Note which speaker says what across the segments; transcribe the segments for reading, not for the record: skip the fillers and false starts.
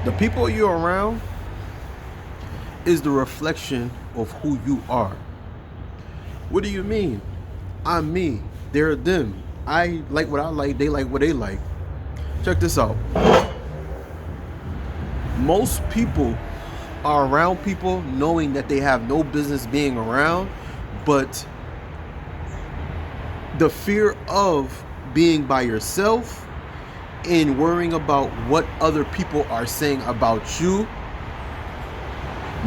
Speaker 1: The people you're around is the reflection of who you are. What do you mean? I'm me. They're them. I like what I like. They like what they like. Check this out. Most people are around people knowing that they have no business being around, but the fear of being by yourself and worrying about what other people are saying about you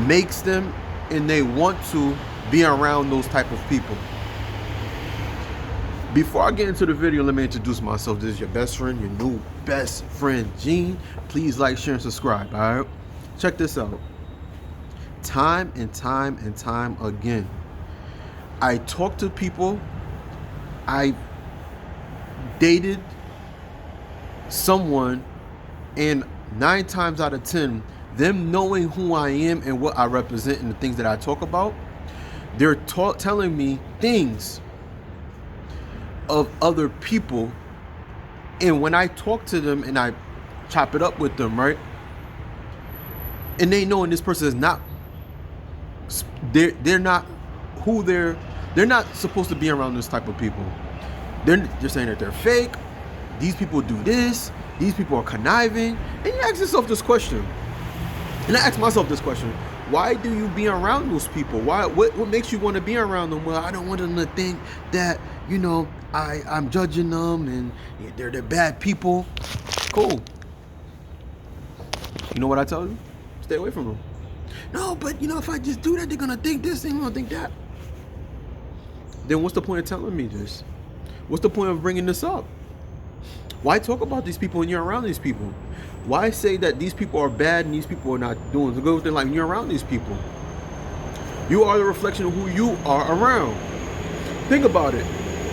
Speaker 1: makes them, and they want to be around those type of people. Before I get into the video, let me introduce myself. This is your best friend, your new best friend, Gene. Please like, share, and subscribe, all right? Check this out. Time and time and time again, I talk to people. I dated someone, and 9 times out of 10, them knowing who I am and what I represent and the things that I talk about, they're telling me things of other people. And when I talk to them and I chop it up with them, right, and they knowing this person is not, they're not who they're not supposed to be around this type of people. They're saying that they're fake. These people do this. These people are conniving. And you ask yourself this question. And I ask myself this question. Why do you be around those people? What makes you want to be around them? Well, I don't want them to think that, I'm judging them and they're bad people. Cool. You know what I tell you? Stay away from them. No, but if I just do that, they're gonna think this, they're gonna think that. Then what's the point of telling me this? What's the point of bringing this up? Why talk about these people when you're around these people? Why say that these people are bad and these people are not doing good with their life when you're around these people? You are the reflection of who you are around. Think about it.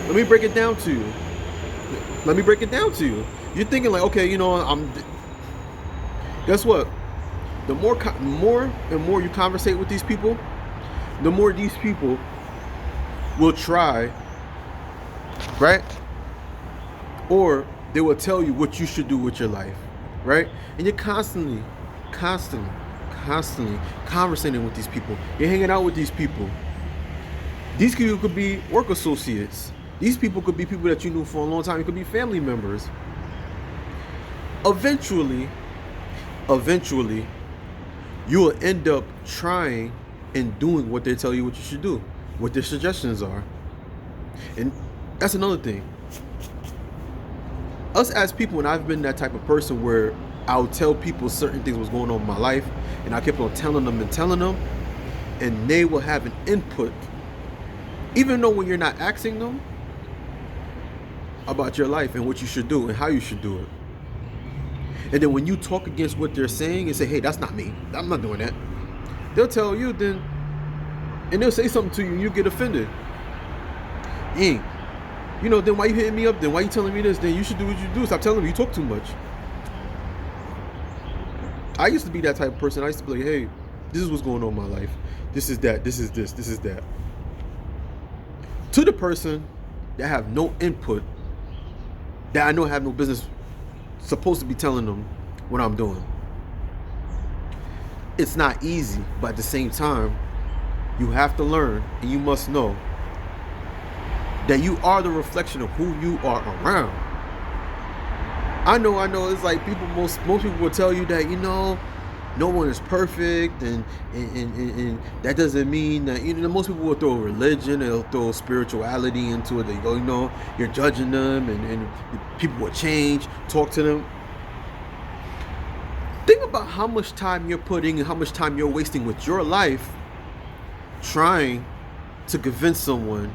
Speaker 1: Let me break it down to you. You're thinking like, okay, guess what? The more and more you conversate with these people, the more these people will try, right? Or they will tell you what you should do with your life, right? And you're constantly conversating with these people. You're hanging out with these people. These people could be work associates. These people could be people that you knew for a long time. It could be family members. Eventually, you will end up trying and doing what they tell you what you should do, what their suggestions are. And that's another thing. Us as people, and I've been that type of person where I'll tell people certain things was going on in my life, and I kept on telling them, and they will have an input, even though when you're not asking them about your life and what you should do and how you should do it. And then when you talk against what they're saying and say, hey, that's not me, I'm not doing that, they'll tell you then, and they'll say something to you and you get offended. Then why you hitting me up then? Why you telling me this? Then you should do what you do. Stop telling me you talk too much. I used to be that type of person. I used to be like, hey, this is what's going on in my life. This is that. This is this. This is that. To the person that have no input, that I know have no business supposed to be telling them what I'm doing. It's not easy, but at the same time, you have to learn and you must know that you are the reflection of who you are around. I know. It's like most people will tell you that no one is perfect, and that doesn't mean that most people will throw religion, they'll throw spirituality into it. They go, you're judging them, and people will change. Talk to them. Think about how much time you're putting and how much time you're wasting with your life trying to convince someone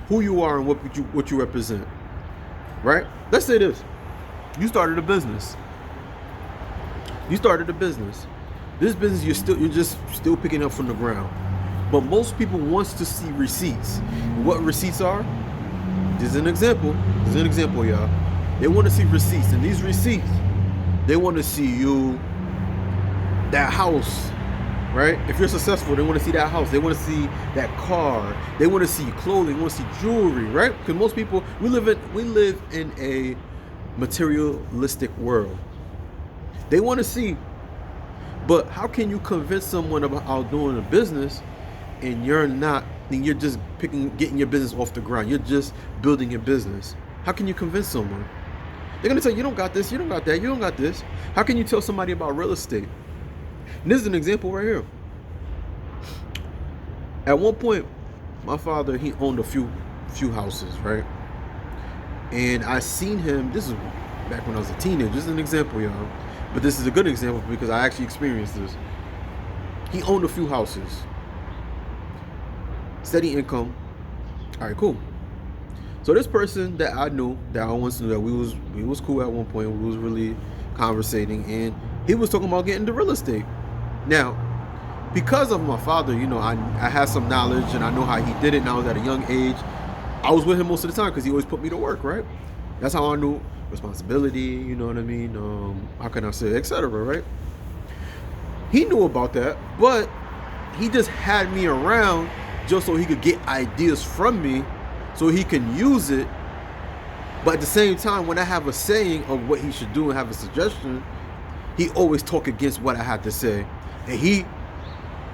Speaker 1: who you are and what you represent, right? Let's say this. You started a business. This business you're just still picking up from the ground. But most people wants to see receipts. What receipts are? This is an example, y'all. They want to see receipts, and these receipts, they want to see you, that house, right? If you're successful, they want to see that house. They want to see that car. They want to see clothing. They want to see jewelry, right? Because most people, we live in a materialistic world. They want to see But how can you convince someone about doing a business and you're just getting your business off the ground? You're just building your business. How can you convince someone? They're gonna tell you, you don't got this, you don't got that, you don't got this. How can you tell somebody about real estate? And this is an example right here. At one point, my father, he owned a few houses, right? And I seen him, this is back when I was a teenager, just an example, y'all. But this is a good example because I actually experienced this. He owned a few houses. Steady income. All right, cool. So this person that I knew, that I once knew, that we was cool at one point, we was really conversating, and he was talking about getting into real estate. Now, because of my father, you know, I had some knowledge and I know how he did it, and I was at a young age. I was with him most of the time because he always put me to work, right? That's how I knew responsibility, you know what I mean? How can I say, etc., right? He knew about that, but he just had me around just so he could get ideas from me so he can use it. But at the same time, when I have a saying of what he should do and have a suggestion, he always talk against what I had to say. And he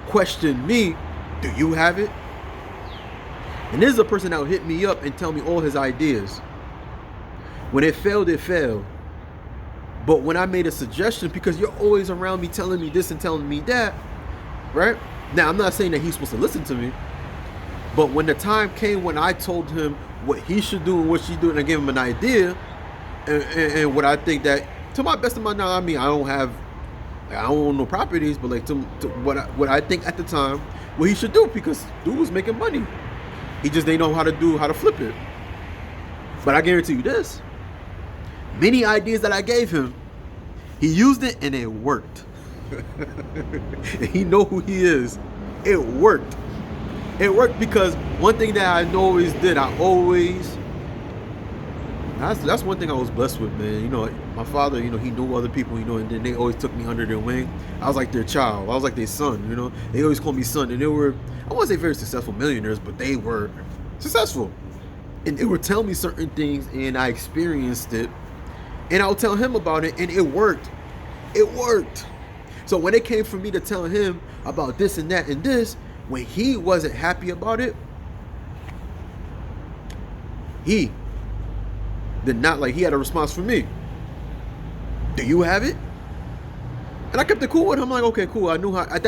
Speaker 1: questioned me, do you have it? And this is a person that would hit me up and tell me all his ideas. When it failed, it failed. But when I made a suggestion, because you're always around me telling me this and telling me that, right? Now, I'm not saying that he's supposed to listen to me, but when the time came when I told him what he should do and what she do, and I gave him an idea, and what I think that, to my best of my knowledge, I mean, I don't own no properties, but like to what I think at the time, what he should do, because dude was making money. He just didn't know how to flip it. But I guarantee you this, many ideas that I gave him, he used it and it worked. And he know who he is. It worked. It worked because one thing that I always did, that's one thing I was blessed with, man. You know, my father, you know, he knew other people, you know, and then they always took me under their wing. I was like their child. I was like their son, you know. They always called me son, and they were, I wouldn't say very successful millionaires, but they were successful. And they would tell me certain things, and I experienced it. And I would tell him about it, and it worked. It worked. So when it came for me to tell him about this and that and this, when he wasn't happy about it, he did not, like, he had a response for me. Do you have it? And I kept it cool with him. I'm like, okay, cool. I knew how, at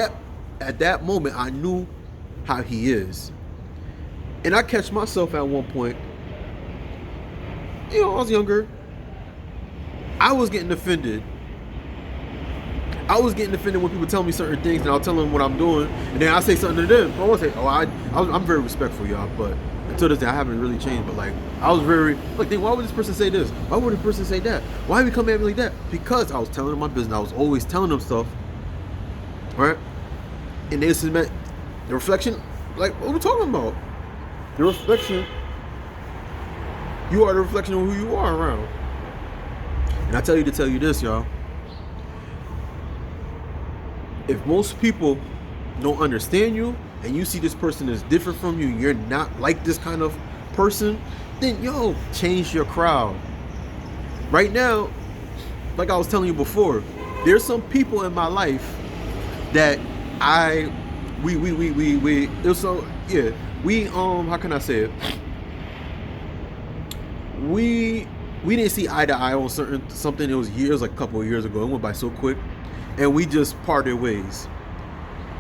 Speaker 1: that moment, I knew how he is. And I catch myself at one point, you know, I was younger. I was getting offended. I was getting offended when people tell me certain things, and I'll tell them what I'm doing, and then I say something to them. I won't say, I'm very respectful, y'all, but until this day, I haven't really changed. But like, I was very, like, why would this person say this? Why would this person say that? Why would he come at me like that? Because I was telling them my business. I was always telling them stuff, right? And this is meant the reflection, like what we're talking about. The reflection. You are the reflection of who you are around. And I tell you to tell you this, y'all. If most people don't understand you, and you see this person is different from you, you're not like this kind of person, then yo, change your crowd. Right now, like I was telling you before, there's some people in my life that how can I say it? We didn't see eye to eye on something. It was years, like a couple of years ago. It went by so quick, and we just parted ways.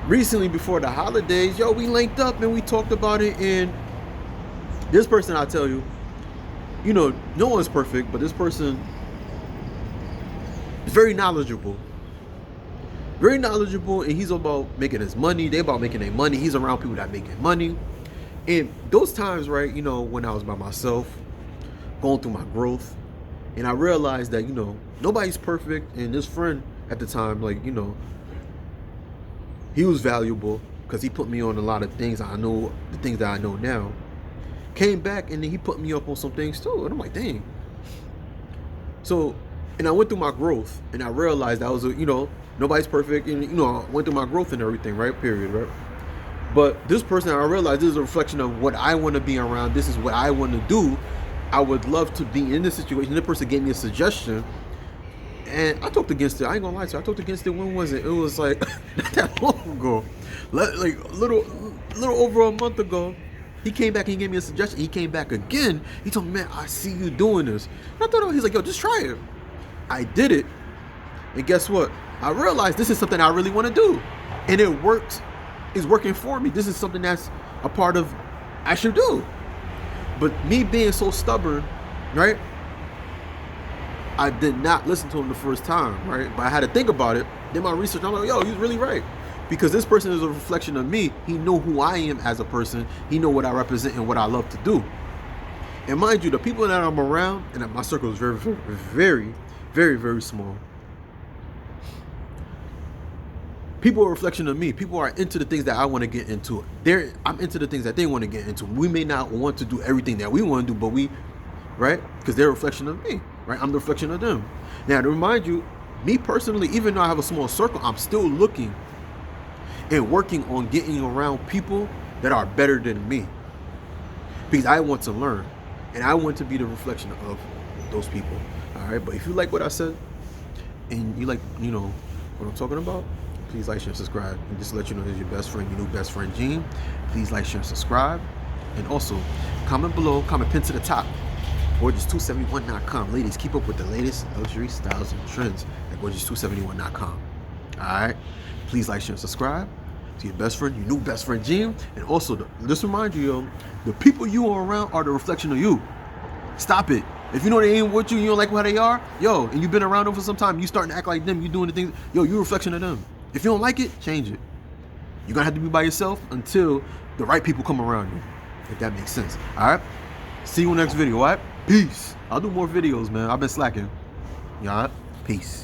Speaker 1: Recently, before the holidays, yo, we linked up and we talked about it. And this person, I tell you, you know, no one's perfect, but this person is very knowledgeable. Very knowledgeable, and he's about making his money. They about making their money. He's around people that making money. And those times, right, you know, when I was by myself, going through my growth, and I realized that, you know, nobody's perfect. And this friend at the time, like, you know, he was valuable because he put me on a lot of things. I know the things that I know now. Came back, and then he put me up on some things too, and I'm like, dang. So, and I went through my growth, and I realized that was, you know, nobody's perfect, and, you know, I went through my growth and everything, right? Period, right? But this person, I realized this is a reflection of what I want to be around. This is what I want to do. I would love to be in this situation. The person gave me a suggestion, And I talked against it. I ain't gonna lie to you. I talked against it. When was it? It was like not that long ago, like a little over a month ago. He came back and he gave me a suggestion. He came back again. He told me, man, I see you doing this. And I thought, he's like, yo, just try it. I did it. And guess what? I realized this is something I really want to do. And it worked. It's working for me. This is something that's a part of I should do. But me being so stubborn, right? I did not listen to him the first time, right? But I had to think about it. Did my research. I'm like, yo, he's really right. Because this person is a reflection of me. He know who I am as a person. He know what I represent and what I love to do. And mind you, the people that I'm around, and my circle is very, very, very, very small. People are a reflection of me. People are into the things that I want to get into. I'm into the things that they want to get into. We may not want to do everything that we want to do, but right? Because they're a reflection of me, right? I'm the reflection of them. Now, to remind you, me personally, even though I have a small circle, I'm still looking and working on getting around people that are better than me. Because I want to learn. And I want to be the reflection of those people. All right? But if you like what I said, and you like, what I'm talking about, please like, share, and subscribe. And just to let you know, here's your best friend, your new best friend, Gene. Please like, share, and subscribe. And also, comment below, comment pin to the top. Gorgeous271.com. Ladies, keep up with the latest luxury styles and trends at Gorgeous271.com. All right? Please like, share, and subscribe to your best friend, your new best friend, Gene. And also, just remind you, yo, the people you are around are the reflection of you. Stop it. If you know they ain't with you, you don't like how they are, yo, and you've been around them for some time, you starting to act like them, you doing the things, yo, you're a reflection of them. If you don't like it, change it. You're going to have to be by yourself until the right people come around you, if that makes sense. All right? See you in the next video, all right? Peace. I'll do more videos, man. I've been slacking. All right? Peace.